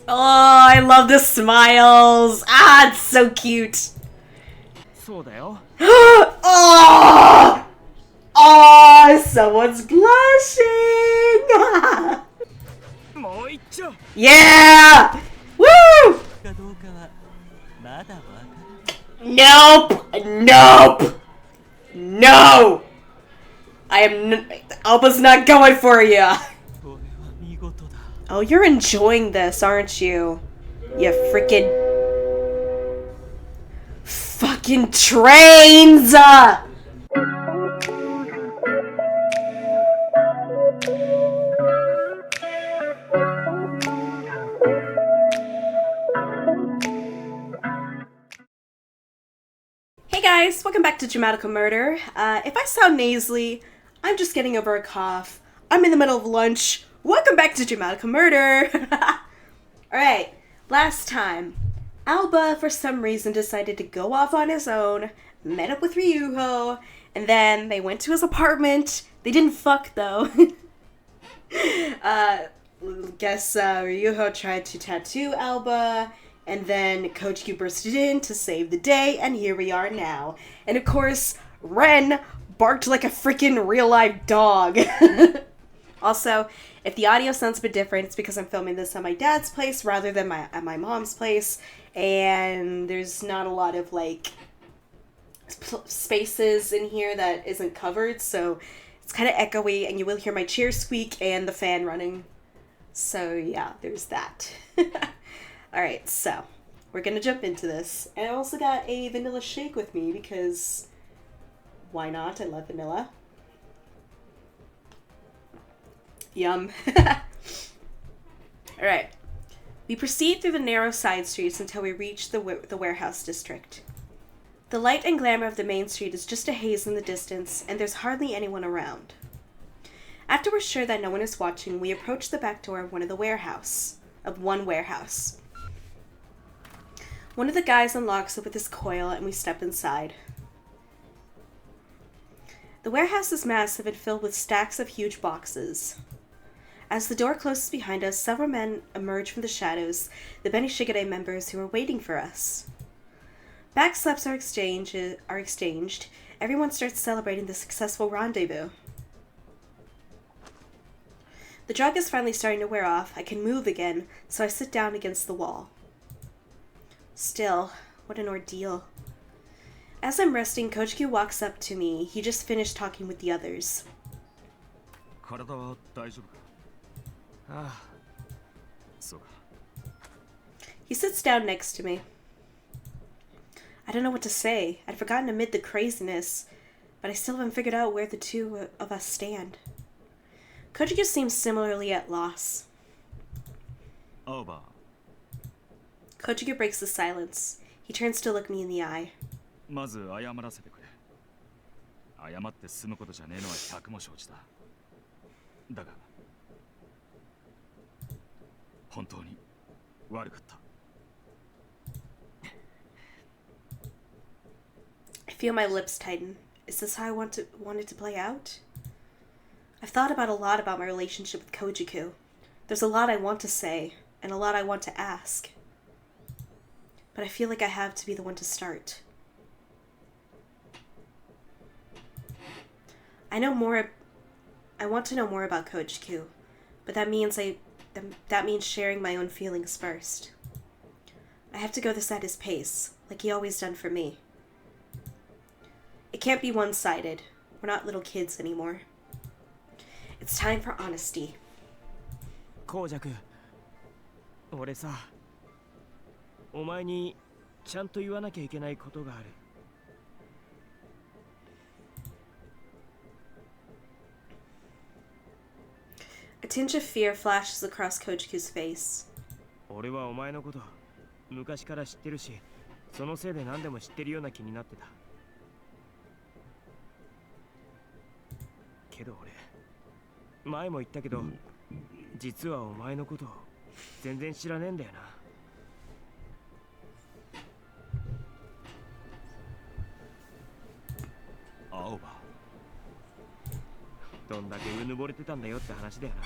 Oh, I love the smiles. Ah, it's so cute. Oh! Oh, someone's blushing. Yeah! Woo! Nope! Nope! No! Alba's not going for you. Oh, you're enjoying this, aren't you? You freaking... Fucking trains! Hey guys, welcome back to DRAMAtical Murder. If I sound nasally, I'm just getting over a cough. I'm in the middle of lunch. Welcome back to DRAMAtical Murder! Alright, last time, Alba for some reason decided to go off on his own, met up with Ryuho, and then they went to his apartment. They didn't fuck though. Guess Ryuho tried to tattoo Alba, and then Koujaku bursted in to save the day, and here we are now. And of course, Ren barked like a freaking real-life dog. Also, if the audio sounds a bit different, it's because I'm filming this at my dad's place rather than at my mom's place, and there's not a lot of, like, spaces in here that isn't covered, so it's kind of echoey, and you will hear my chair squeak and the fan running. So, yeah, there's that. Alright, so, we're gonna jump into this. And I also got a vanilla shake with me because, why not? I love vanilla. Yum. Alright. We proceed through the narrow side streets until we reach the warehouse district. The light and glamour of the main street is just a haze in the distance, and there's hardly anyone around. After we're sure that no one is watching, we approach the back door of one warehouse. One of the guys unlocks it with his coil, and we step inside. The warehouse is massive and filled with stacks of huge boxes. As the door closes behind us, several men emerge from the shadows, the Benishigure members who are waiting for us. Backslaps are exchanged. Everyone starts celebrating the successful rendezvous. The drug is finally starting to wear off. I can move again, so I sit down against the wall. Still, what an ordeal. As I'm resting, Koujaku walks up to me. He just finished talking with the others. He sits down next to me. I don't know what to say. I'd forgotten amid the craziness, but I still haven't figured out where the two of us stand. Koujaku seems similarly at loss. Koujaku breaks the silence. He turns to look me in the eye. I feel my lips tighten. Is this how I want it to play out? I've thought a lot about my relationship with Koujaku. There's a lot I want to say, and a lot I want to ask. But I feel like I have to be the one to start. I want to know more about Koujaku, but that means sharing my own feelings first. I have to go this at his pace, like he always done for me. It can't be one-sided. We're not little kids anymore. It's time for honesty. Koujaku, 俺さ、お前にちゃんと言わなきゃいけないことがある。A tinge of fear flashes across Koujaku's face. 俺はお前のこと昔から知ってるし、そのせいで何でも知ってるような気になってた。けど俺、前も言ったけど、実はお前のこと全然知らねえんだよな。青葉。どんだけうぬぼれてたんだよって話だよな。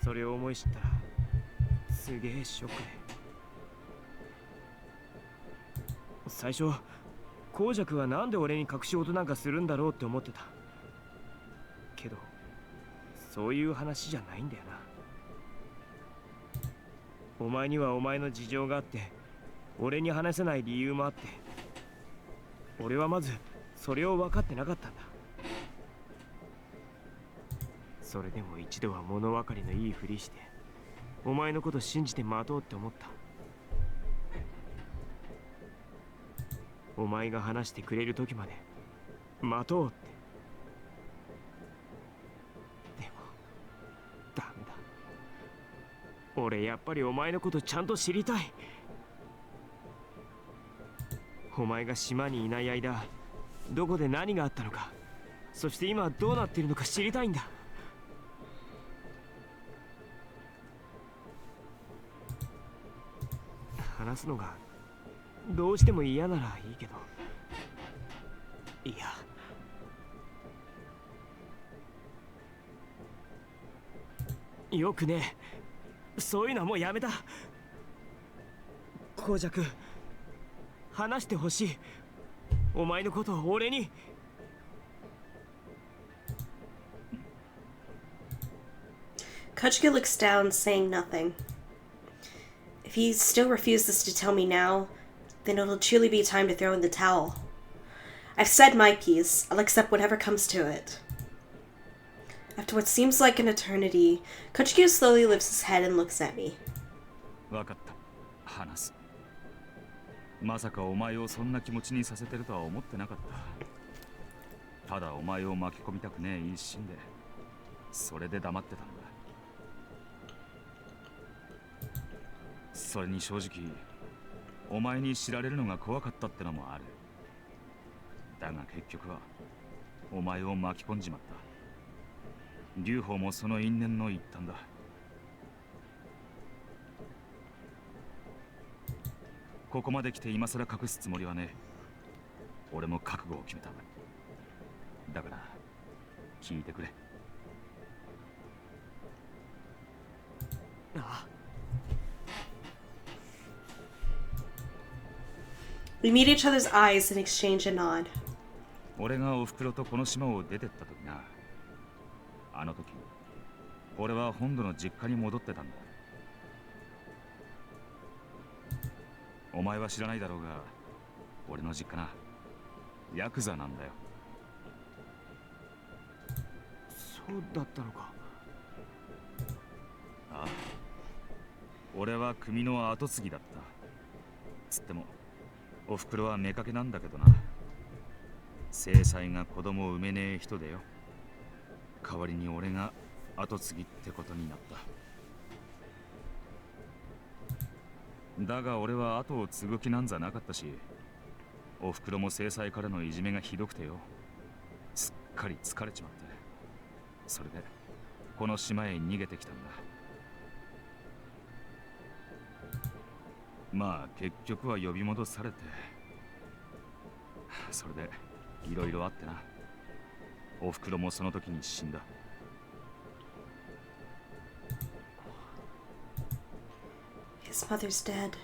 それを思い知ったらすげえショックで、最初コウジャクはなんで俺に隠し事なんかするんだろうって思ってたけど、そういう話じゃないんだよな。お前にはお前の事情があって俺に話せない理由もあって、俺はまずそれを分かってなかったんだ。それでも一度は物分かりのいいふりしてお前のこと信じて待とうって思った。お前が話してくれる時まで待とうって。でもダメだ。俺やっぱりお前のことちゃんと知りたい。お前が島にいない間どこで何があったのか、そして今どうなっているのか知りたいんだ。話すのがどうしても嫌ならいいけど、いや、よくねえ、そういうのはもうやめた。コウジャク、話してほしい。お前のことを俺に。Koujaku looks down, saying nothing. If he still refuses to tell me now, then it'll truly be time to throw in the towel. I've said my piece. I'll accept whatever comes to it. After what seems like an eternity, Koujaku slowly lifts his head and looks at me. わかった。話す。まさかお前をそんな気持ちにさせてるとは思ってなかった。ただお前を巻き込みたくねえ一心で、それで黙ってたんだ。それに正直、お前に知られるのが怖かったってのもある。だが結局はお前を巻き込んじまった。劉邦もその因縁の一端だ。ここまで来て今更隠すつもりはねえ。俺も覚悟を決めた。だから聞いてくれ。ああ、We meet each other's eyes and exchange a nod. 俺がおふくろとこの島を出てった時な。あの時、俺は本土の実家に戻ってたんだ。お前は知らないだろうが、俺の実家な、ヤクザなんだよ。そうだったのか。ああ、俺は組の跡継ぎだった。つってもおふくろは妾なんだけどな。正妻が子供を産めねえ人でよ。代わりに俺が跡継ぎってことになった。だが俺は後を継ぐ気なんざなかったし、おふくろも正妻からのいじめがひどくてよ、すっかり疲れちまって、それでこの島へ逃げてきたんだ。まあ結局は呼び戻されて、それでいろいろあってな。おふくろもその時に死んだ。His mother's dead.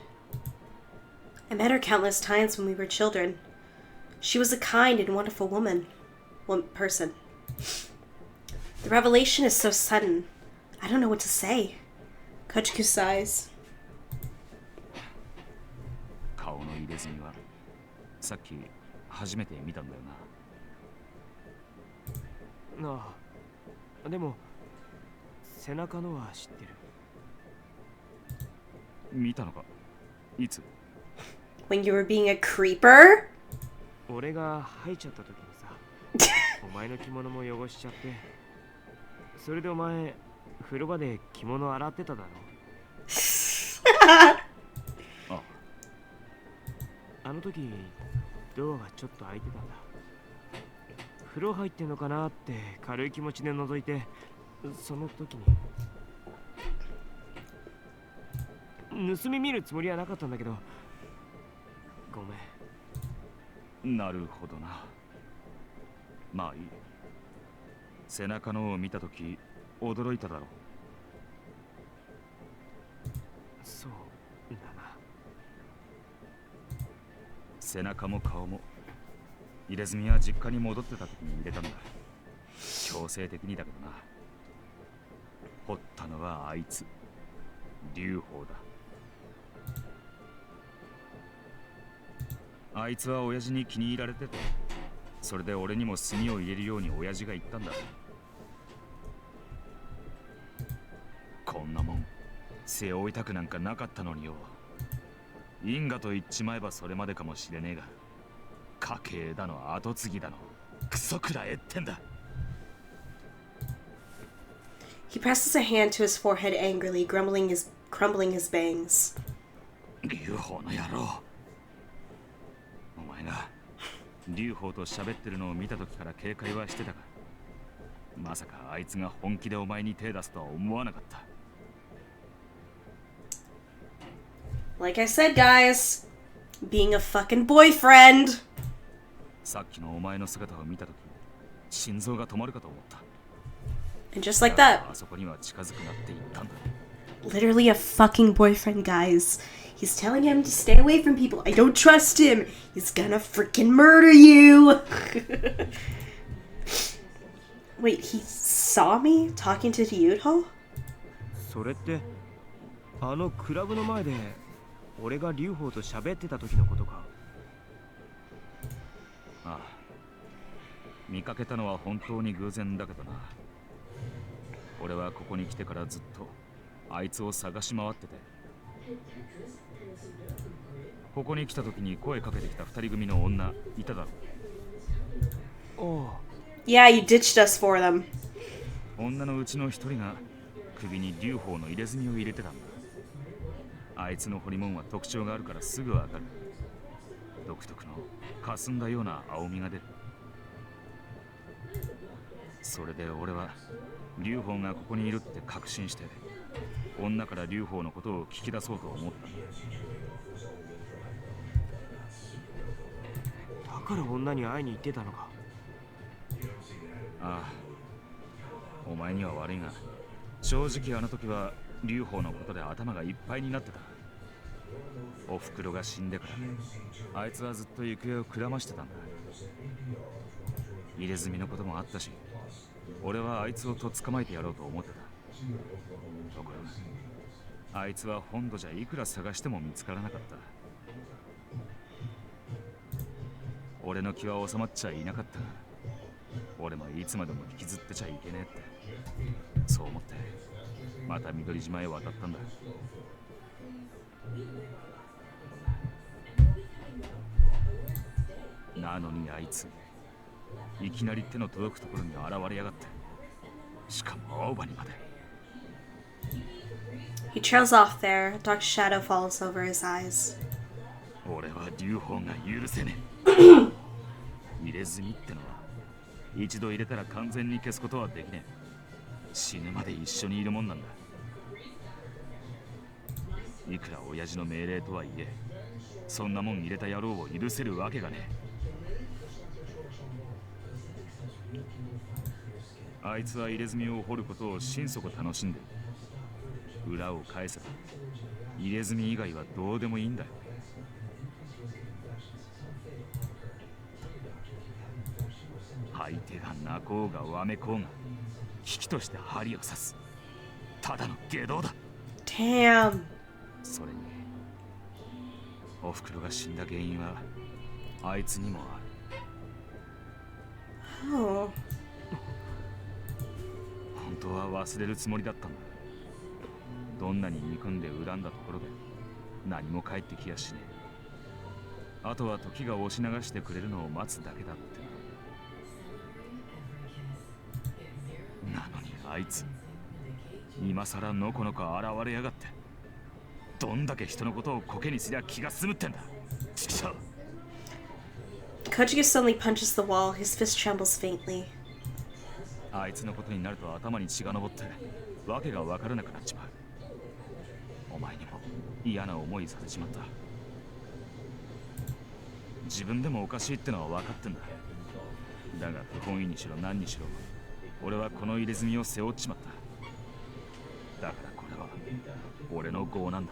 I met her countless times when we were children. She was a kind and wonderful person. The revelation is so sudden. I don't know what to say. Koujaku sighs. 顔の入れ墨はさっき初めて見たんだよな。ああ、でも背中のは知ってる。見たのか？いつ？ When you were being a creeper? 俺が吐いちゃった時にさ、お前の着物も汚しちゃって、それでお前風呂場で着物洗ってただろ。あ、あの時ドアがちょっと開いてたんだ。風呂入ってんのかなって軽い気持ちで覗いて、その時に盗み見るつもりはなかったんだけど、ごめん。なるほどな。まあいい。背中のを見たとき驚いただろそうだな。背中も顔も入れ墨は実家に戻ってた時に入れたんだ。強制的にだけどな。掘ったのはあいつ、劉邦だ。あいつは親父に気に入られてて、それで俺にも墨を入れるように親父が言ったんだ。こんなもん背負いたくなんかなかったのによ。因果と言っちまえばそれまでかもしれねえが、家系だの跡継ぎだのクソくらえってんだ。He presses a hand to his forehead angrily, crumbling his bangs. 劉邦の野郎。お前が劉邦と喋ってるのを見た時から警戒はしてたが、まさかあいつが本気でお前に手出すとは思わなかった。Like I said, guys, being a fucking boyfriend. さっきのお前の姿を見た時、心臓が止まるかと思った。 And just like that, あそこには近づくなって言ったんだ。 literally a fucking boyfriend, guys. He's telling him to stay away from people. I don't trust him. He's gonna freaking murder you. Wait, he saw me talking to Ryuho? それってあのクラブの前で俺が劉邦と喋ってた時のことか。ああ、見かけたのは本当に偶然だけどな。俺はここに来てからずっとあいつを探し回ってて、ここに来た時に声かけてきた二人組の女いただろ。おう。 Yeah, you ditched us for them. 女のうちの一人が首に劉邦の入れ墨を入れてたんだ。あいつの彫り物は特徴があるからすぐわかる。独特の霞んだような青みが出る。それで俺は劉邦がここにいるって確信して、女から劉邦のことを聞き出そうと思ったんだ。だから女に会いに行ってたのか。ああ、お前には悪いが、正直あの時は劉邦のことで頭がいっぱいになってた。おふくろが死んでからあいつはずっと行方をくらましてたんだ。入れ墨のこともあったし、俺はあいつをとっ捕まえてやろうと思ってた。ところがあいつは本土じゃいくら探しても見つからなかった。俺の気は収まっちゃいなかったが、俺もいつまでも引きずってちゃいけねえって、そう思ってまた緑島へ渡ったんだ。なのにあいついきなり手の届くところに現れやがって、しかも青葉にまで。 He trails off there. A dark shadow falls over his eyes. 俺は劉邦が許せねえ。入れ墨ってのは一度入れたら完全に消すことはできねえ。死ぬまで一緒にいるもんなんだ。いくら親父の命令とはいえ、そんなもん入れた野郎を許せるわけがねえ。あいつは入れ墨を掘ることを心底楽しんでる。裏を返せば入れ墨以外はどうでもいいんだよ。相手が泣こうがわめこうが、危機として針を刺すただの下道だ。 Damn. それにおふくろが死んだ原因はあいつにもある。 Oh. 本当は忘れるつもりだったんだ。どんなに憎んで恨んだところで何も返ってきやしねえ。あとは時が押し流してくれるのを待つだけだってな。なのにあいつ今さらのこのこ現れやがって、どんだけ人のことをコケにすりゃ気が済むってんだ。ちくしょう。 Koujaku suddenly punches the wall. His fist trembles faintly. あいつのことになると頭に血が上ってわけが分からなくなっちまう。お前にも嫌な思いさせちまった。自分でもおかしいってのは分かってんだ。だが不本意にしろ何にしろ俺はこの入れ墨を背負っちまった。だからこれは俺の業なんだ。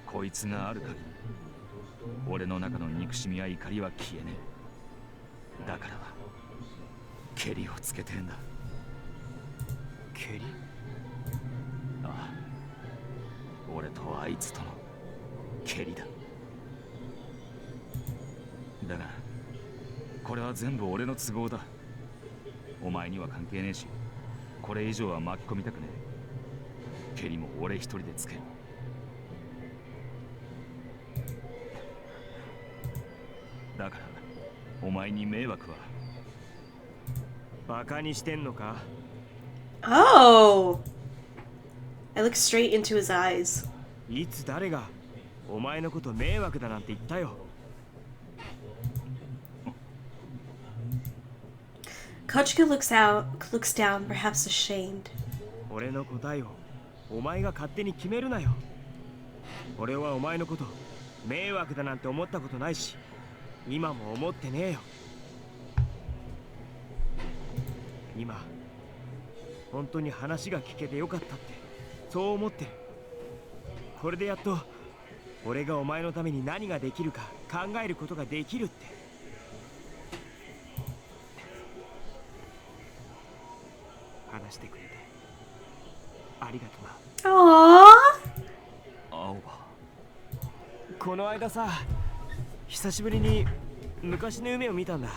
こいつがある限り俺の中の憎しみや怒りは消えねえ。だからケリをつけてんだ。蹴り？ああ、俺とあいつとのケリだ。だがこれは全部俺の都合だ。お前には関係ねえし、これ以上は巻き込みたくねえ。ケリも俺一人でつける。だからお前に迷惑は。バカにしてんのか？ Oh! I look straight into his eyes. いつ誰がお前のこと迷惑だなんて言ったよ。Koujaku looks down, perhaps ashamed. 俺の答えをお前が勝手に決めるなよ。俺はお前のこと迷惑だなんて思ったことないし、今も思ってねえよ。今本当に話が聞けてよかったってそう思ってる。これでやっと俺がお前のために何ができるか考えることができるって。話してくれてありがとな。Aww! 青葉。この間さ、久しぶりに昔の夢を見たんだ。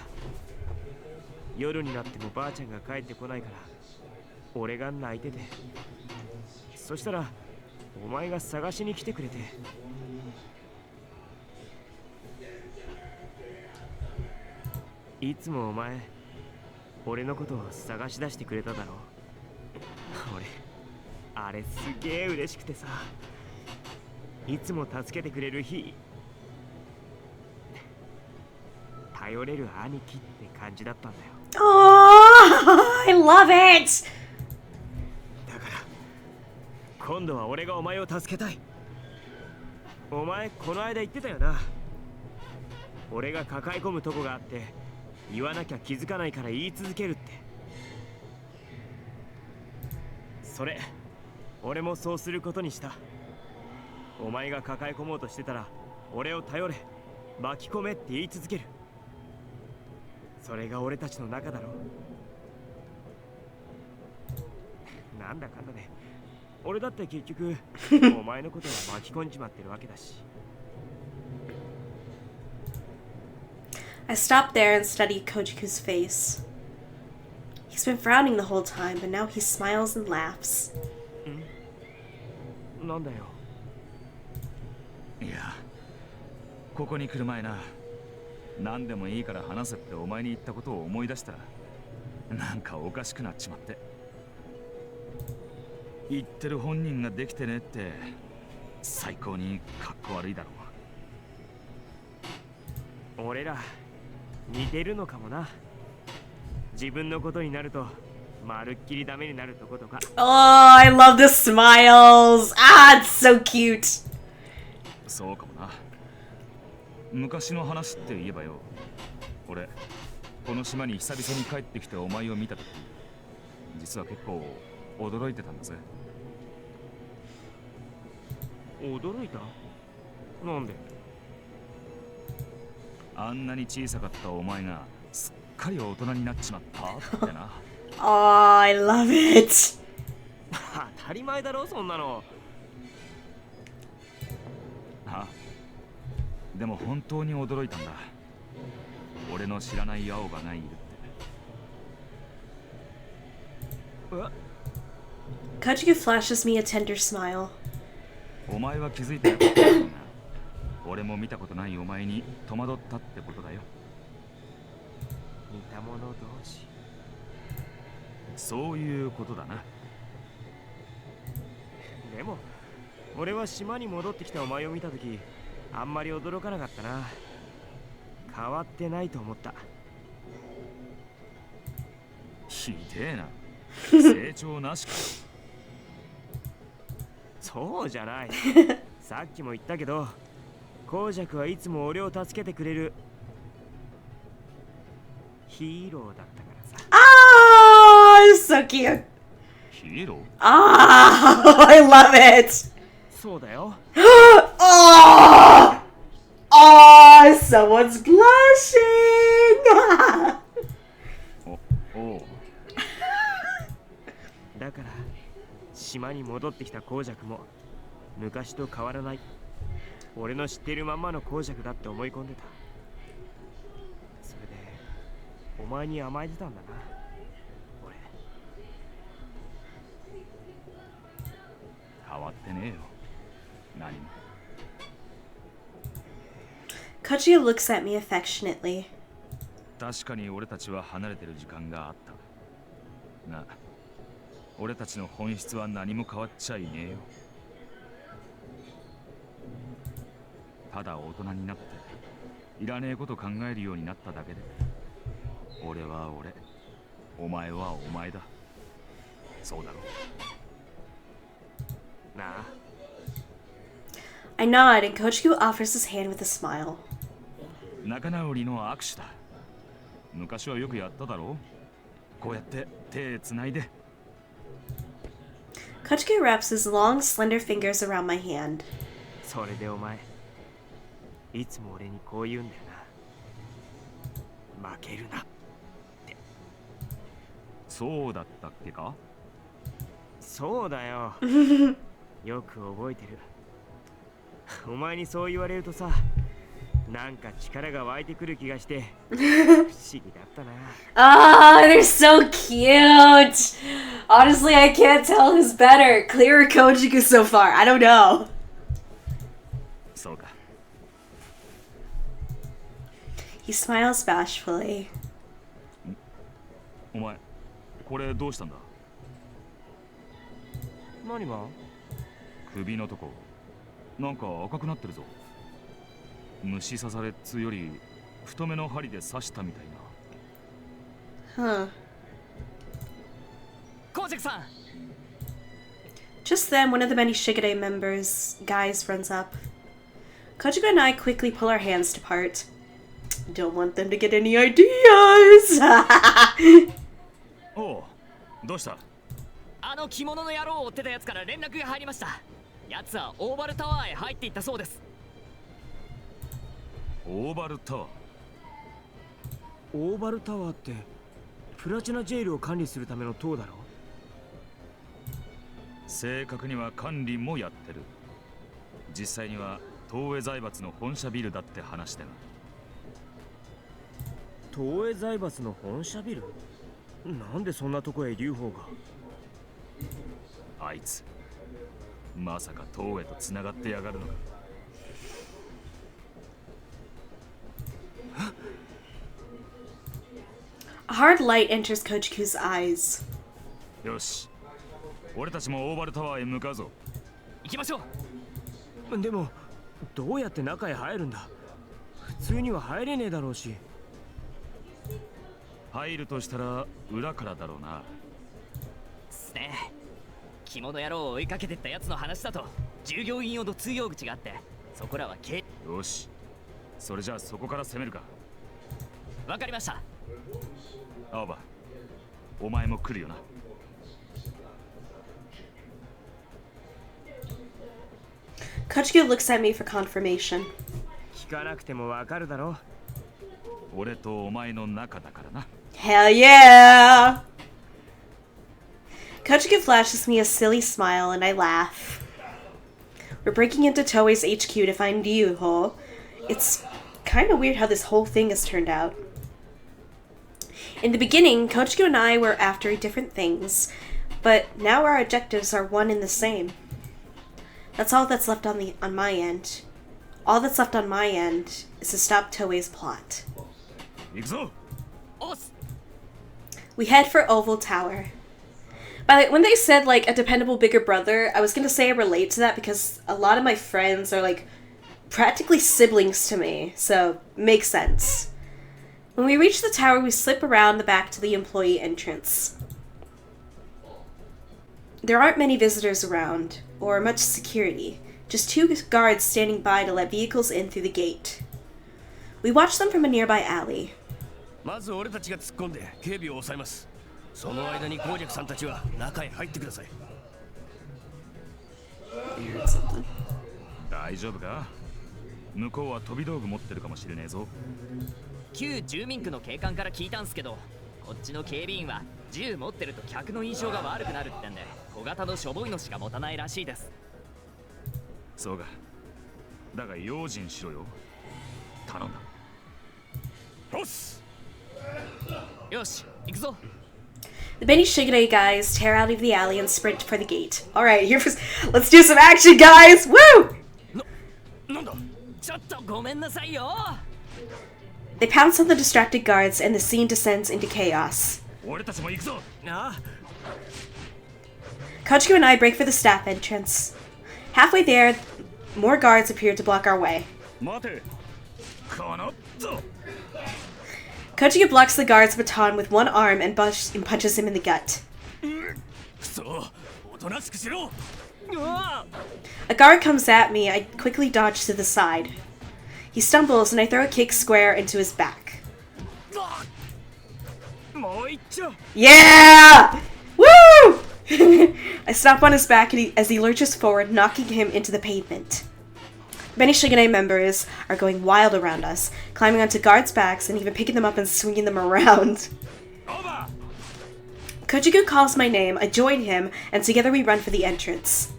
夜になってもばあちゃんが帰ってこないから俺が泣いてて、そしたらお前が探しに来てくれて。いつもお前俺のことを探し出してくれただろ。俺あれすげえ嬉しくてさ、いつも助けてくれる日、頼れる兄貴って感じだったんだよ。Aww! I love it! だから今度は俺がお前を助けたい。お前この間言ってたよな。俺が抱え込むとこがあって言わなきゃ気づかないから言い続けるって。それ俺もそうすることにした。お前が抱え込もうとしてたら俺を頼れ、巻き込めって言い続ける。それが俺たちの仲だろ。なんだかんだで俺だって結局お前のことは巻き込んじまってるわけだし。I stopped there and studied Koujaku's face. He's been frowning the whole time, but now he smiles and laughs. なんだよ。いや、ここに来る前な、何でもいいから話せってお前に言ったことを思い出したらなんかおかしくなっちまって。言ってる本人ができてねって最高にかっこ悪いだろう。俺ら似てるのかもな。自分のことになるとまるっきりダメになるとことか。Oh, I love the smiles! Ah, it's so cute! そうかもな。昔の話って言えばよ、俺この島に久々に帰ってきてお前を見た時、実は結構驚いてたんだぜ。驚いた？なんで？あんなに小さかったお前がすっかり大人になっちまったってな。Oh, I love it! 当たり前だろそんなの。あ、でも本当に驚いたんだ。俺の知らない青葉がいるって。Koujaku flashes me a tender smile. お前は気づいてなかったんだが、俺も見たことないお前に戸惑ったってことだよ。似た者同士。そういうことだな。でも俺は島に戻ってきたお前を見たときあんまり驚かなかったな。変わってないと思った。ひでえな。成長なしか。そうじゃない。さっきも言ったけどコウジャクはいつも俺を助けてくれるヒーローだったからさ。Oh, so so cute. ヒーロー Ah, I love it. そうだよ。 Oh, oh, someone's blushing. おおうだから島に戻ってきた公爵も昔と変わらない。俺の知ってるまんまの公爵だって思い込んでた。それでお前に甘えてたんだな。俺変わってねえよ何も Koujaku looks at me affectionately. 確かに俺たちは離れてる時間があったが俺たちの本質は何も変わっちゃいねえよただ大人になっていらねえこと考えるようになっただけで俺は俺お前はお前だそうだろなあ。 I nod and Koujaku offers his hand with a smile. 仲直りの握手だ昔はよくやっただろうこうやって手つないで Koujaku wraps his long, slender fingers around my hand. それでお前いつも俺にこう言うんだよな。負けるな。そうだったっけかそうだよ。よく覚えてる。お前にそう言われるとさ、なんか力が湧いてくる気がして不思議だったな。Ah, they're so cute. Honestly, I can't tell who's better, Clear or Koujaku so far. I don't know. そうか He smiles bashfully. お前これどうしたんだ何が？首のとこなんか赤くなってるぞ虫刺されっつより太めの針で刺したみたいな Huh. コウジェクさん。 Just then, one of the many Shigure guys runs up. Koujaku and I quickly pull our hands apart. Don't want them to get any ideas. おうどうしたあの着物の野郎を追ってたやつから連絡が入りました。やつはオーバルタワーへ入っていったそうです。オーバルタワーオーバルタワーってプラチナジェイルを管理するための塔だろ。正確には管理もやってる実際には東映財閥の本社ビルだって話でな東映財閥の本社ビル？なんでそんなとこへ劉邦が？あいつまさか東映とつながってやがるのか A hard light enters Koujaku's eyes. よし俺たちもオーバルタワーへ向かうぞ行きましょう。でもどうやって中へ入るんだ？普通には入れねえだろうし。入るとしたら裏からだろうなですね。着物野郎を追いかけてったやつの話だと従業員用の通用口があってそこらはよしそれじゃあそこから攻めるかわかりました。青葉お前も来るよな Koujaku looks at me for confirmation. 聞かなくてもわかるだろ。俺とお前の仲だからな Hell yeah! Koujaku flashes me a silly smile and I laugh. We're breaking into Toei's HQ to find Ryuho. It's kind of weird how this whole thing has turned out. In the beginning, Koujaku and I were after different things, but now our objectives are one and the same. That's all that's left on my end. All that's left on my end is to stop Toei's plot. 行くぞ おっす。 We head for Oval Tower. When they said, like, a dependable bigger brother, I was gonna say I relate to that because a lot of my friends are, like, practically siblings to me, so makes sense. When we reach the tower, we slip around the back to the employee entrance. There aren't many visitors around, or much security, just 2 guards standing by to let vehicles in through the gate. We watch them from a nearby alley. まず俺たちが突っ込んで警備を抑えます。その間に紅雀さんたちは中へ入ってください。 Weird something. 大丈夫か？向こうは飛び道具持ってるかもしれねえぞ。旧住民区の警官から聞いたんすけど、こっちの警備員は銃持ってると客の印象が悪くなるってんで、小型のしょぼいのしか持たないらしいです。そうか。だが用心しろよ。頼んだ。よし。よし、行くぞ。The Benny Shigure guys tear out of the alley and sprint for the gate. Alright, let's do some action, guys! Woo! なんだ？ ちょっとごめんなさいよ。 They pounce on the distracted guards and the scene descends into chaos. 俺たちも行くぞ。ああ。 Koujaku and I break for the staff entrance. Halfway there, more guards appear to block our way. 待て。このぞ。 Koujaku blocks the guard's baton with one arm and punches him in the gut. くそ、おとなしくしろ。 A guard comes at me. I quickly dodge to the side. He stumbles and I throw a kick square into his back. もう一丁。 Yeah! Woo! I stomp on his back as he lurches forward, knocking him into the pavement. Many Shigane members are going wild around us, climbing onto guards' backs and even picking them up and swinging them around. Koujaku calls my name, I join him, and together we run for the entrance.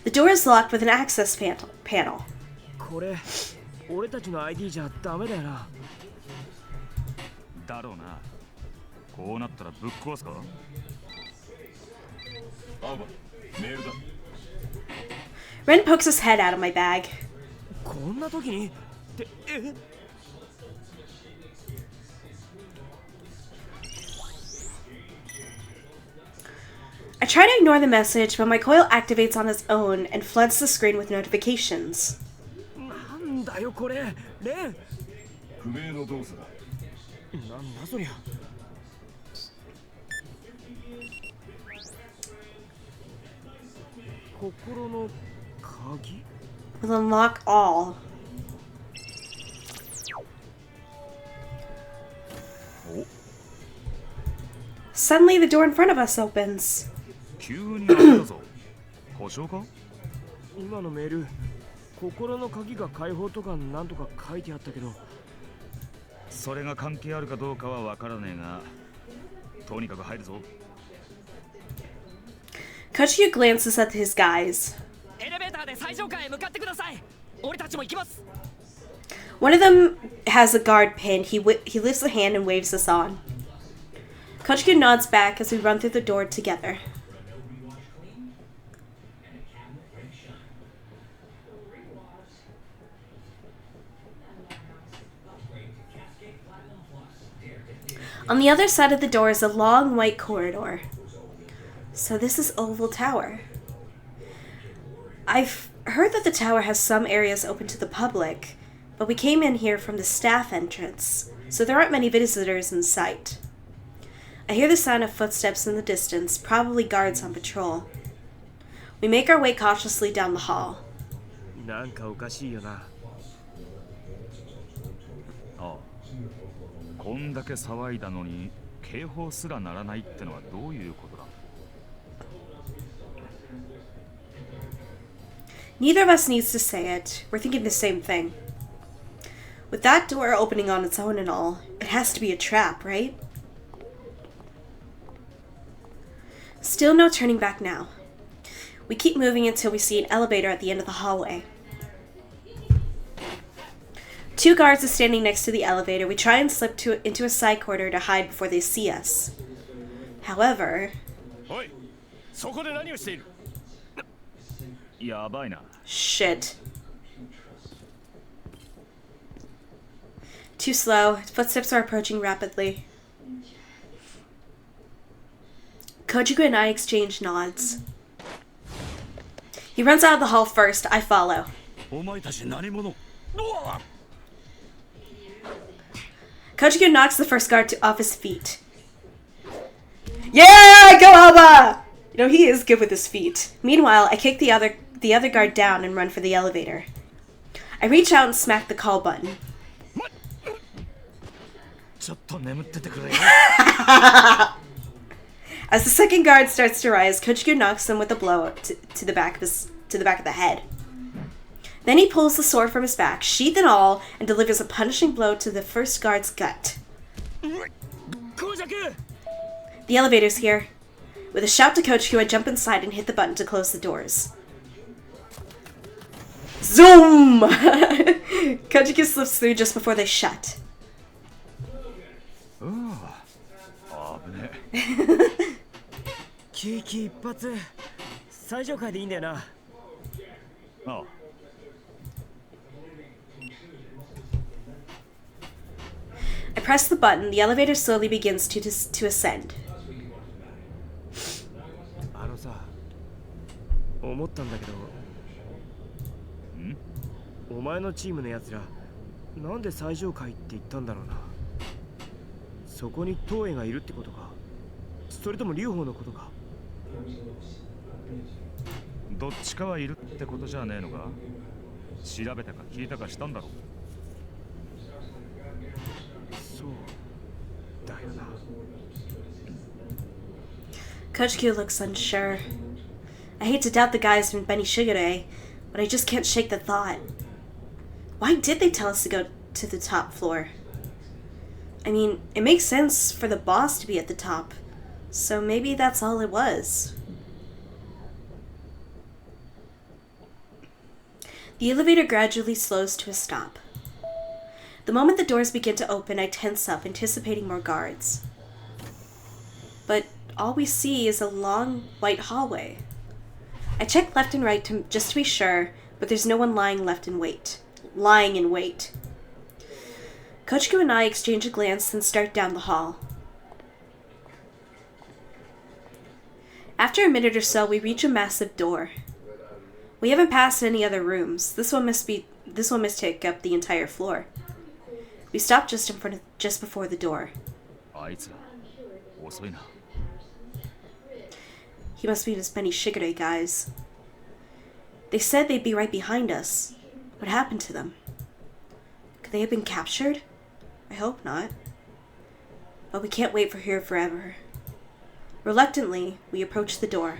The door is locked with an access panel. これ俺たちの ID じゃダメだよな。だろうな。こうなったらぶっ壊すか。あば、メールだ。 Ren pokes his head out of my bag. こんな時にってI try to ignore the message, but my coil activates on its own and floods the screen with notifications. なんだよこれレン。不明の動作だ。なんだそりゃ。心の鍵 Will unlock all. Suddenly, the door in front of us opens. 急に開いたぞ。故障か？今のメール心の鍵が解放とかなんとか書いてあったけど、それが関係あるかどうかはわからねえが、とにかく入るぞ。 Koujaku glances at his guys. エレベーターで最上階へ向かってください。俺たちも行きます。 One of them has a guard pin. He lifts a hand and waves us on. Koujaku nods back as we run through the door together. On the other side of the door is a long white corridor. So this is Oval Tower. I've heard that the tower has some areas open to the public, but we came in here from the staff entrance, so there aren't many visitors in sight. I hear the sound of footsteps in the distance, probably guards on patrol. We make our way cautiously down the hall. なんかおかしいよな。ああ。こんだけ騒いだのに警報すら鳴らないってのはどういうことだ？ Neither of us needs to say it. We're thinking the same thing. With that door opening on its own and all, it has to be a trap, right? Still no turning back now. We keep moving until we see an elevator at the end of the hallway. 2 guards are standing next to the elevator. We try and slip into a side corridor to hide before they see us. However... おい、そこで何をしている？やばいな。 Shit. Too slow. Footsteps are approaching rapidly. Koujaku and I exchange nods. He runs out of the hall first. I follow. お前たち何者？ Koujaku knocks the first guard off his feet. Yeah! Go, Alba! You know, he is good with his feet. Meanwhile, I kick the other guard down and run for the elevator. I reach out and smack the call button. ちょっと眠っててくれよ。 As the second guard starts to rise, Koujaku knocks him with a blow to the back of the head. Then he pulls the sword from his back, sheath and all, and delivers a punishing blow to the first guard's gut. Koujaku! The elevator's here. With a shout to Koujaku, I jump inside and hit the button to close the doors. Zoom! Koujaku slips through just before they shut. 危ねえ。危機一髪最上階でいいんだよな。ああ。I press the button. The elevator slowly begins to ascend. あのさ、思ったんだけど、お前のチームのやつらなんで最上階って言ったんだろうな。そこに東映がいるってことか、それとも劉邦のことか。どっちかはいるってことじゃねえのか。調べたか聞いたかしたんだろう。そうだよな。Koujaku looks unsure. I hate to doubt the guys from Benny Shigure, but I just can't shake the thought. Why did they tell us to go to the top floor? I mean, it makes sense for the boss to be at the top, so maybe that's all it was. The elevator gradually slows to a stop. The moment the doors begin to open, I tense up, anticipating more guards. But all we see is a long, white hallway. I check left and right just to be sure, but there's no one lying in wait. Koujaku and I exchange a glance, then start down the hall. After a minute or so, we reach a massive door. We haven't passed any other rooms. This one must take up the entire floor. We stop just before the door. あいつら遅いな。 He must be the Benny Shigure guys. They said they'd be right behind us. What happened to them? Could they have been captured? I hope not. But we can't wait for here forever. Reluctantly, we approach the door.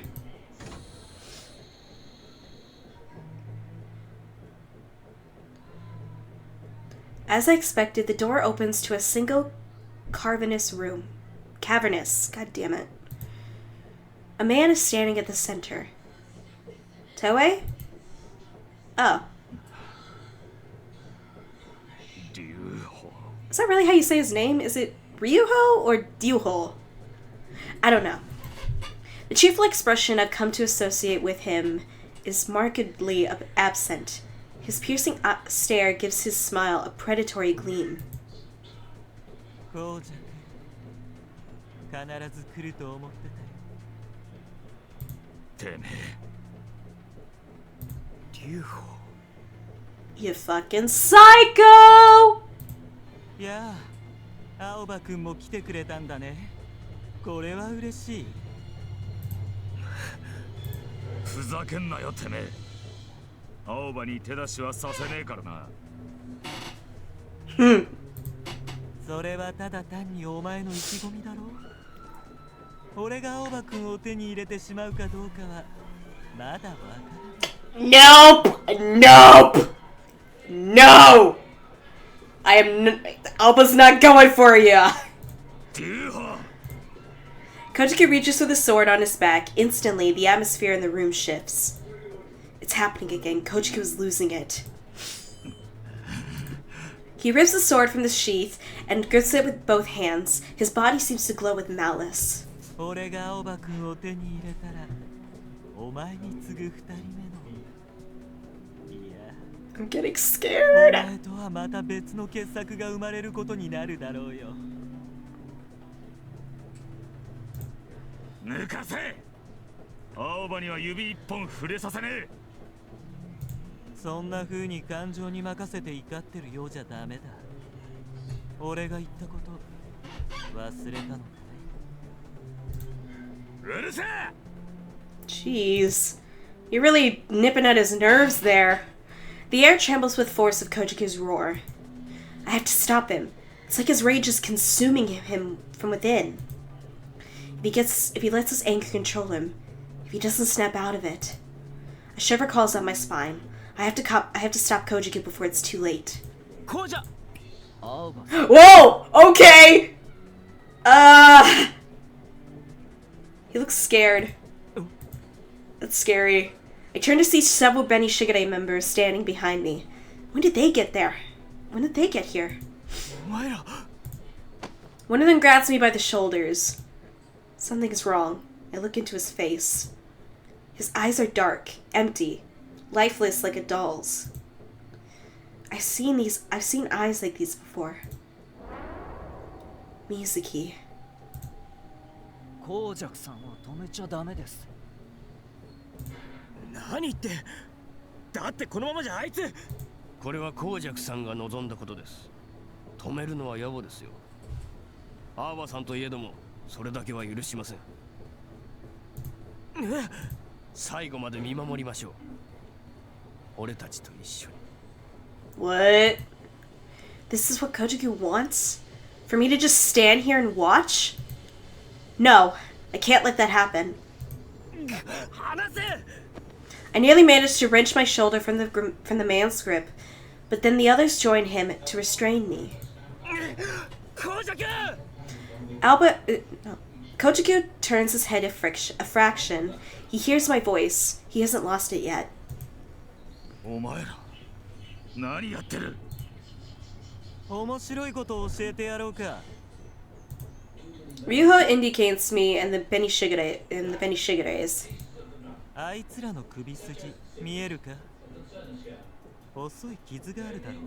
As I expected, the door opens to a single cavernous room. Cavernous, god damn it. A man is standing at the center. Toei? Oh. Is that really how you say his name? Is it Ryuho or Ryuho? I don't know. The cheerful expression I've come to associate with him is markedly absent. His piercing stare gives his smile a predatory gleam. Koujaku, 必ず来ると思ってたよ。てめえ。劉邦。 You fucking psycho! やあ、青葉くんも来てくれたんだね。これは嬉しい。ふざけんなよてめえ。青葉に手出しはさせねえからな。それはただ単にお前の意気込みだろう。俺が青葉くんを手に入れてしまうかどうかはまだわからない。 Nope! No! Alba's not going for ya! Koujaku reaches for the sword on his back. Instantly, the atmosphere in the room shifts. It's happening again. Koujaku is losing it. He rips the sword from the sheath and grips it with both hands. His body seems to glow with malice. 俺が青葉くんを手に入れたらお前に次ぐ二人目の。いや。 I'm getting お scared. 前とはまた別の傑作が生まれることになるだろうよ。抜かせ。青葉には指一本触れさせねえ。そんな風に感情に任せて怒ってるようじゃダメだ。俺が言ったこと忘れたのかい。うるせえ。 Jeez. You're really nipping at his nerves there. The air trembles with force of Kojaku's roar. I have to stop him. It's like his rage is consuming him from within. If he lets his anger control him, if he doesn't snap out of it. A shiver crawls down my spine. I have to stop Koujaku before it's too late. Kouja! Oh, Whoa! Okay! He looks scared. That's scary. I turn to see several Beni Shigure members standing behind me. When did they get there? When did they get here? One of them grabs me by the shoulders. Something is wrong. I look into his face. His eyes are dark, empty, lifeless like a doll's. I've seen eyes like these before. Mizuki. コウジャクさんを止めちゃダメです。何言って。だってこのままじゃあいつ。これはコウジャクさんが望んだことです。止めるのは野暮ですよ。アーバさんといえどもそれだけは許しません。最後まで見守りましょう。俺たちと一緒に。What? This is what Koujaku wants? For me to just stand here and watch? No, I can't let that happen. I nearly managed to wrench my shoulder from the man's grip, but then the others joined him to restrain me. Koujaku turns his head a fraction. He hears my voice. He hasn't lost it yet. お前ら何やってる？面白いことを教えてやろうか。Ryuho indicates me and the Beni Shigure's. あいつらの首筋見えるか？細い傷があるだろう。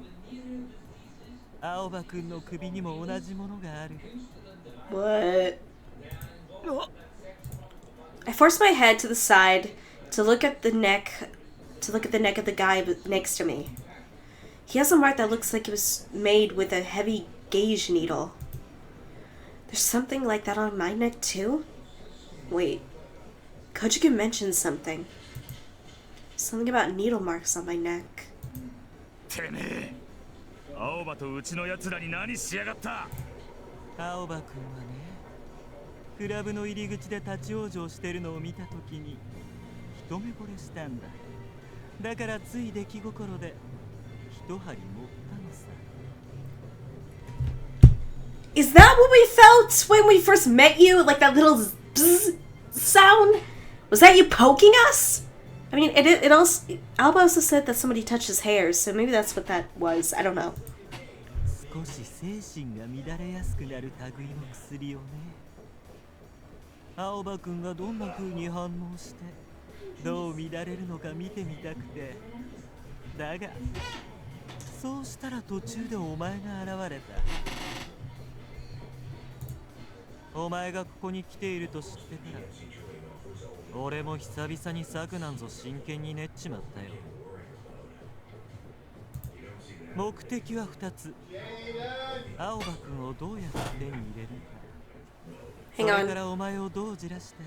青葉くんの首にも同じものがある。What? I force my head to the side to look at the neck of the guy next to me. He has a mark that looks like it was made with a heavy gauge needle. There's something like that on my neck too? Wait. Koujaku mentioned something. Something about needle marks on my neck. てめえ、青葉とうちの奴らに何しやがった？青葉くんはね、クラブの入り口で立ち往生してるのを見たときに一目惚れしたんだ。だからつい出来心で一針持ったのさ。Is that what we felt when we first met you? Like that little bzz sound? Was that you poking us? I mean, it also... Alba also said that somebody touched his hair, so maybe that's what that was. I don't know. 少し精神が乱れやすくなる類の薬をね。青葉くんがどんな風に反応してどう乱れるのか見てみたくて。だが、そうしたら途中でお前が現れた。お前がここに来ていると知ってたら、俺も久々に策なんぞ真剣に練っちまったよ。目的は2つ。青葉くんをどうやって手に入れるか。それからお前をどうじらして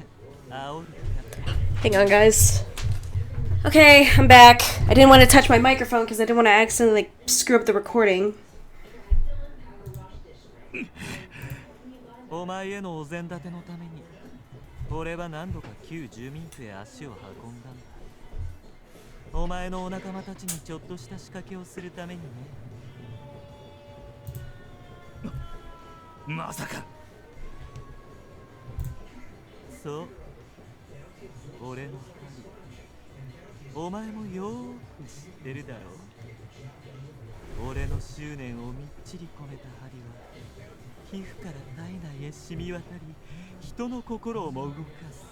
煽るか。Hang on, guys. Okay, I'm back. I didn't want to touch my microphone because I didn't want to accidentally screw up the recording. お前へのお膳立てのために俺は何度か旧住民区へ足を運んだんだ。お前のお仲間たちにちょっとした仕掛けをするためにね。まさか。そう、俺の針、お前もよーく知ってるだろう。俺の執念をみっちり込めた針は皮膚から体内へ染み渡り、人の心をも動かす。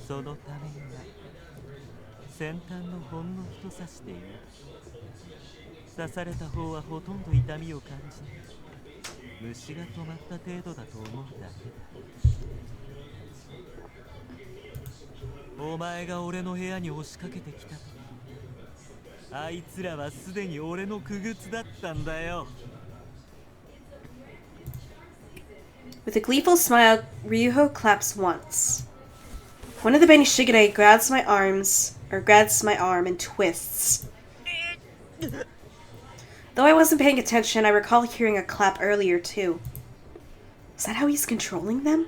そのためには先端のほんの一刺しでいい。刺された方はほとんど痛みを感じない。虫が止まった程度だと思うだけだ。お前が俺の部屋に押しかけてきた時、あいつらはすでに俺の傀儡だったんだよ。With a gleeful smile, Ryuho claps once. One of the Beni Shigure grabs my arm and twists. Though I wasn't paying attention, I recall hearing a clap earlier too. Is that how he's controlling them?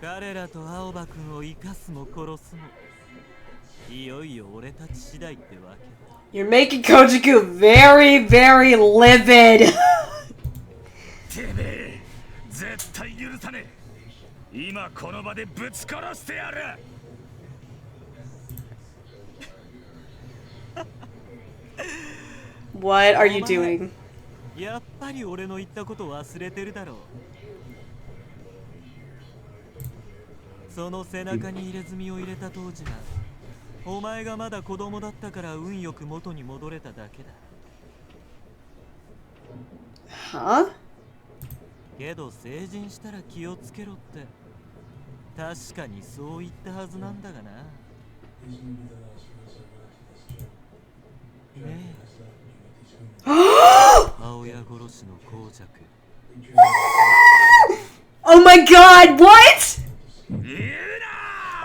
彼らと青葉君を生かすも殺すもいよいよ俺たち次第ってわけだ。 You're making Koujaku very, very livid. てめえ、絶対許さねえ。今この場でぶち殺してやる。What are you doing? やっぱり俺の言ったこと忘れてるだろう。その背中に入れ墨を入れた当時はお前がまだ子供だったから運よく元に戻れただけだ。 Huh? けど成人したら気をつけろって確かにそう言ったはずなんだがな。ねえ母親殺しの公爵。 Oh my god, what?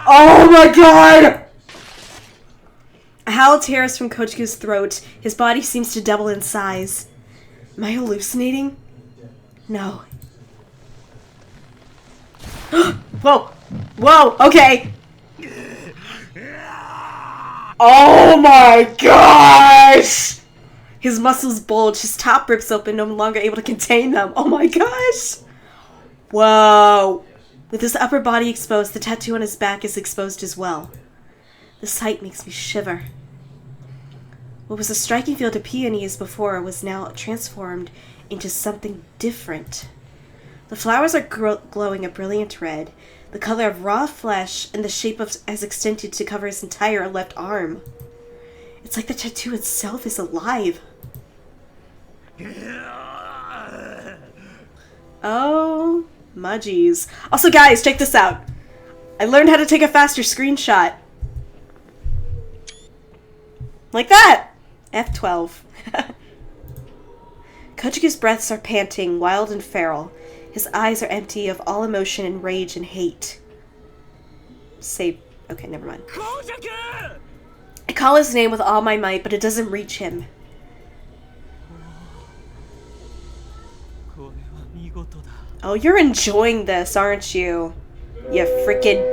Oh my god! A howl tears from Koujaku's throat. His body seems to double in size. Am I hallucinating? No. Whoa! Whoa! Okay! Oh my gosh! His muscles bulge, his top rips open, no longer able to contain them. Oh my gosh! Whoa! With his upper body exposed, the tattoo on his back is exposed as well. The sight makes me shiver. What was a striking field of peonies before was now transformed into something different. The flowers are glowing a brilliant red, the color of raw flesh, and the shape has extended to cover his entire left arm. It's like the tattoo itself is alive. Oh, mudgies. Also, guys, check this out. I learned how to take a faster screenshot. Like that! F12. Koujaku's breaths are panting, wild and feral. His eyes are empty of all emotion and rage and hate. Save. Okay, never mind. Koujaku! I call his name with all my might, but it doesn't reach him. これは見事だ。 Oh, you're enjoying this, aren't you? You freaking...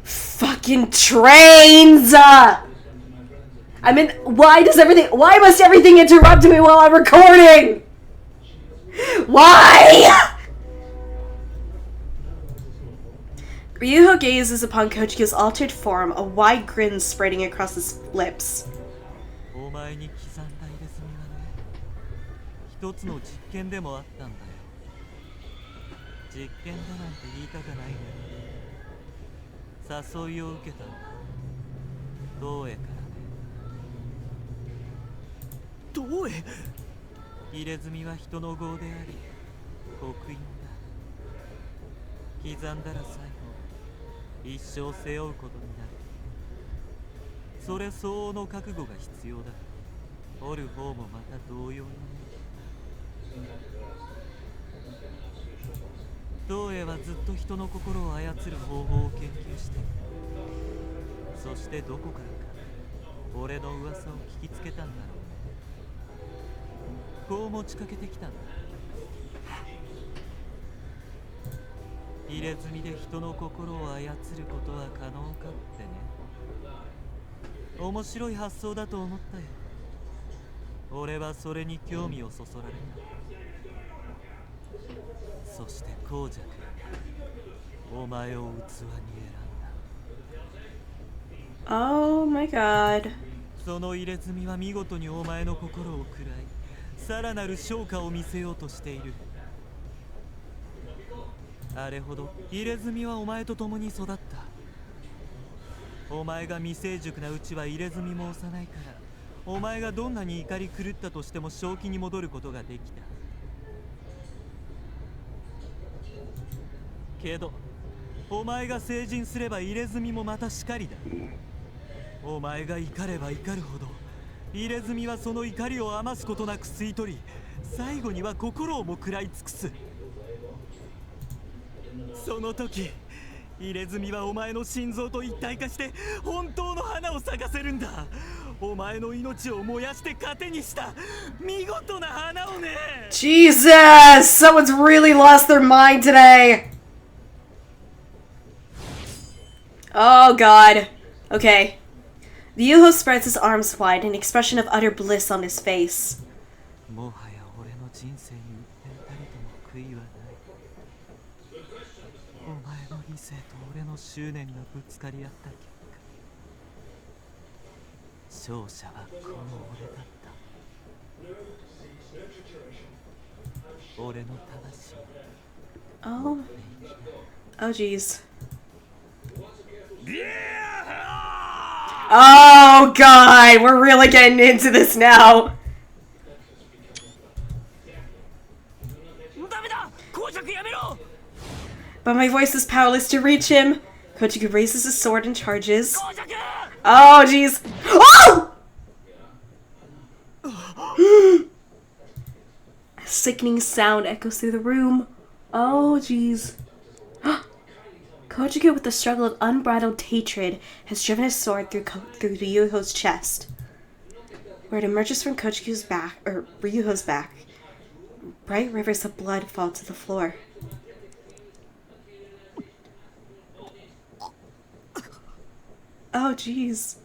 Fucking trains! I mean, why must everything interrupt me while I'm recording? Why? Ryuho gazes upon Koujaku's altered form, a wide grin spreading across his lips. お前に刻んだ入れ墨はね、一つの実験でもあったんだよ。実験だなんて言いたかないが、誘いを受けたんだ。東映からね。どうへ？入れ墨は人の業であり、刻印だ。刻んだら最後、一生背負うことになる。それ相応の覚悟が必要だ。折る方もまた同様にね。東映はずっと人の心を操る方法を研究している。そしてどこからか俺の噂を聞きつけたんだろうね。こう持ちかけてきたんだ。入れ墨で人の心を操ることは可能かってね。面白い発想だと思ったよ。俺はそれに興味をそそられた。そして公爵、お前を器に選んだ。 Oh my god. その入れ墨は見事にお前の心を喰らい、さらなる昇華を見せようとしている。あれほど入れ墨はお前と共に育った。お前が未成熟なうちは入れ墨も幼いから、お前がどんなに怒り狂ったとしても正気に戻ることができた。けどお前が成人すれば入れ墨もまたしかりだ。お前が怒れば怒るほど入れ墨はその怒りを余すことなく吸い取り、最後には心をも食らい尽くす。その時入れ墨はお前の心臓と一体化して本当の花花を咲かせるんだ。お前の命を燃やして糧にした見事な花をね。 Jesus! Someone's really lost their mind today! Oh god. Okay. The Yuho spreads his arms wide, an expression of utter bliss on his face. もはや俺の人生に一点たりとも悔いはない。お前の理性と俺の執念がぶつかり合った結果、勝者はこの俺だった。俺の魂。 Oh. Oh jeez. Oh god, we're really getting into this now. ダメだ、公爵やめろ。 But my voice is powerless to reach him. Koujaku raises his sword and charges. 公爵。 Oh jeez. Oh! A sickening sound echoes through the room. Oh jeez. Koujaku, with the struggle of unbridled hatred, has driven his sword through Ryuho's chest. Where it emerges from Koujaku's back, or Ryuho's back, bright rivers of blood fall to the floor. Oh, jeez.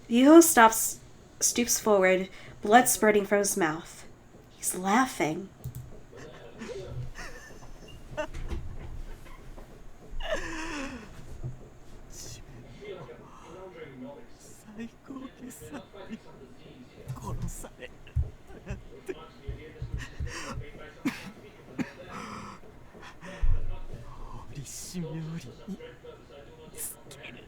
Ryuho stoops forward, blood spurting from his mouth. He's laughing. 最高傑作に殺されたって折しみよりに尽きる。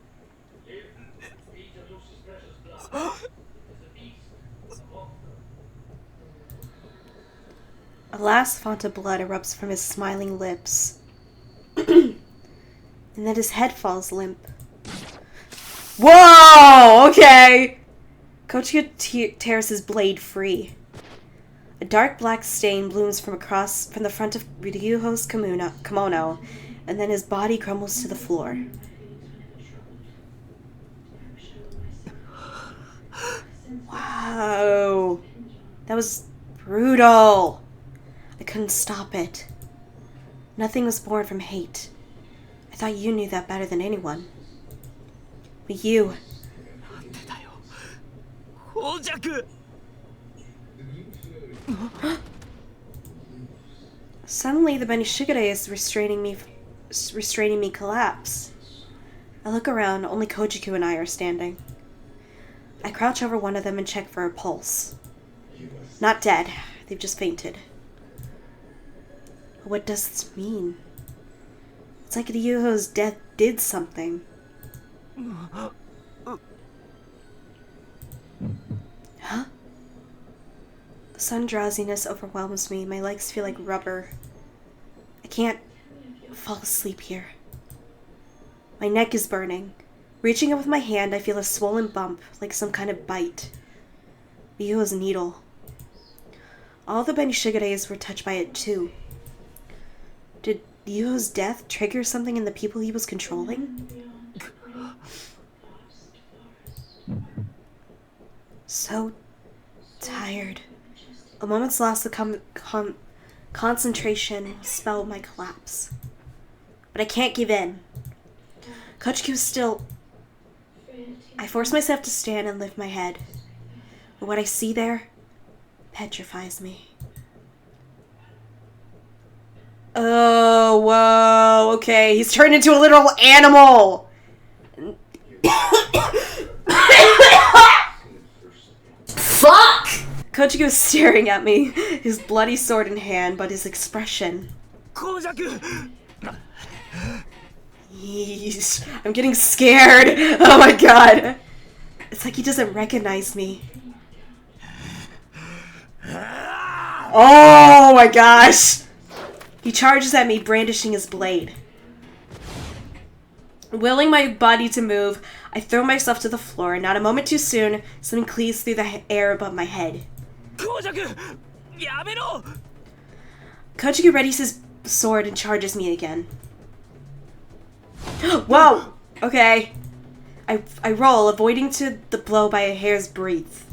A last font of blood erupts from his smiling lips. And then his head falls limp. Whoa! Okay! Koujaku tears his blade free. A dark black stain blooms from the front of Ryuho's kimono, and then his body crumbles to the floor. Wow. That was brutal. I couldn't stop it. Nothing was born from hate. I thought you knew that better than anyone. But you... なんでだよ、公爵。 Suddenly, the Benishigure is restraining me collapse. I look around, only Koujaku and I are standing. I crouch over one of them and check for a pulse. Not dead, they've just fainted. What does this mean? It's like Ryuho's death did something. Huh? The sun drowsiness overwhelms me. My legs feel like rubber. I can't fall asleep here. My neck is burning. Reaching up with my hand, I feel a swollen bump, like some kind of bite. Ryuho's needle. All the Benishigures were touched by it too. Did Ryuho's death trigger something in the people he was controlling? So tired. A moment's loss of concentration spelled my collapse. But I can't give in. Koujaku's still... I force myself to stand and lift my head. But what I see there petrifies me. Oh, whoa, okay. He's turned into a literal animal! Fuck! Koujaku is staring at me, his bloody sword in hand, but his expression... 公爵。 Yeesh. I'm getting scared! Oh my god! It's like he doesn't recognize me. Oh my gosh! He charges at me, brandishing his blade. Willing my body to move, I throw myself to the floor. Not a moment too soon, something cleaves through the air above my head. 公爵、やめろ。 Koujaku readies his sword and charges me again. Whoa! Okay. I roll, avoiding to the blow by a hair's breadth.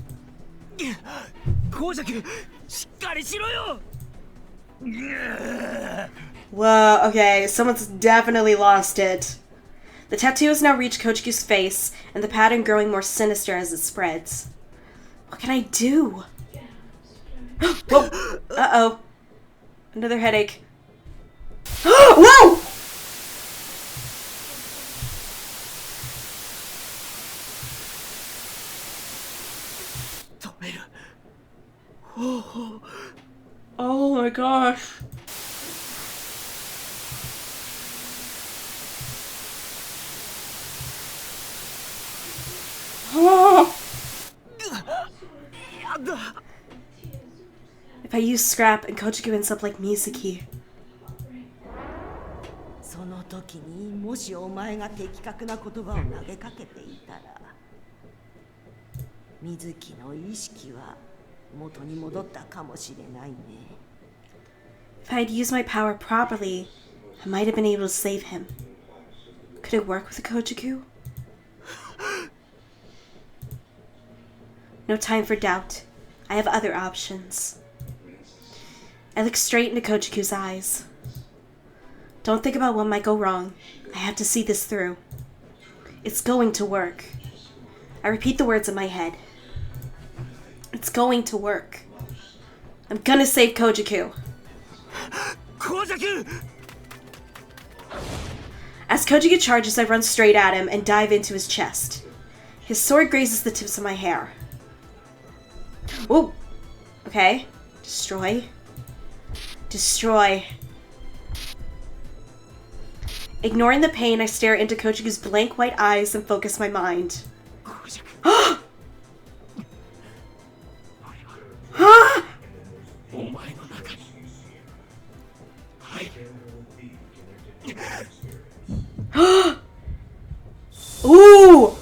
公爵しっかりしろよ Whoa, okay, someone's definitely lost it. The tattoo has now reached Koujaku's face, and the pattern growing more sinister as it spreads. What can I do? Whoa! Uh-oh. Another headache. Whoa! Oh my gosh. Oh. If I use scrap and Koujaku ends up like Mizuki. その時にもしお前が的確な言葉を投げかけていたら水木の意識は元に戻ったかもしれないね。 If I had used my power properly, I might have been able to save him. Could it work with a Koujaku? No time for doubt. I have other options. I look straight into Koujaku's eyes. Don't think about what might go wrong. I have to see this through. It's going to work. I repeat the words in my head. It's going to work. I'm gonna save Koujaku. 公爵 As Koujaku charges, I run straight at him and dive into his chest. His sword grazes the tips of my hair. Whoa! Okay. Destroy. Destroy. Ignoring the pain, I stare into Koujaku's blank white eyes and focus my mind. Huh? Ooh!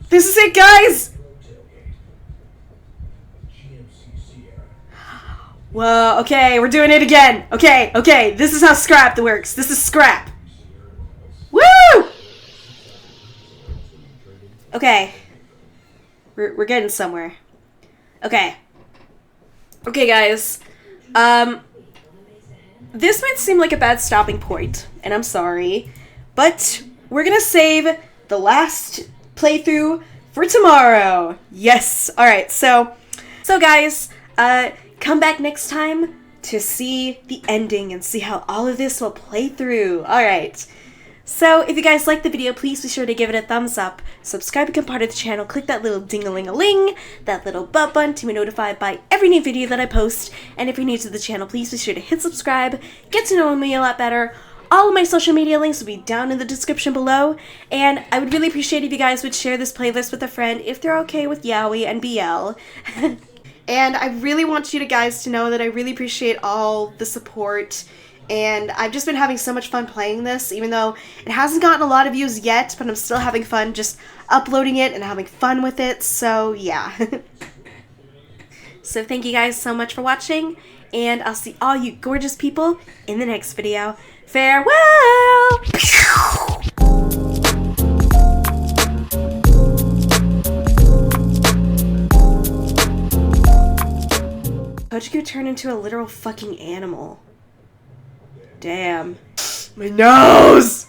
This is it, guys! Whoa, okay, we're doing it again. Okay, this is how scrap works. This is scrap. Woo! Okay. We're getting somewhere. Okay. Okay, guys. This might seem like a bad stopping point, and I'm sorry, but we're gonna save the last playthrough for tomorrow. Yes. Alright, so guys, come back next time to see the ending and see how all of this will play through. Alright. So, if you guys liked the video, please be sure to give it a thumbs up, subscribe and become part of the channel, click that little ding-a-ling-a-ling, that little bell button to be notified by every new video that I post, and if you're new to the channel, please be sure to hit subscribe, get to know me a lot better. All of my social media links will be down in the description below, and I would really appreciate if you guys would share this playlist with a friend if they're okay with yaoi and BL. And I really want you guys to know that I really appreciate all the support. And I've just been having so much fun playing this, even though it hasn't gotten a lot of views yet, but I'm still having fun just uploading it and having fun with it, so yeah. So thank you guys so much for watching, and I'll see all you gorgeous people in the next video. Farewell! Koujaku turned into a literal fucking animal. Damn. My nose!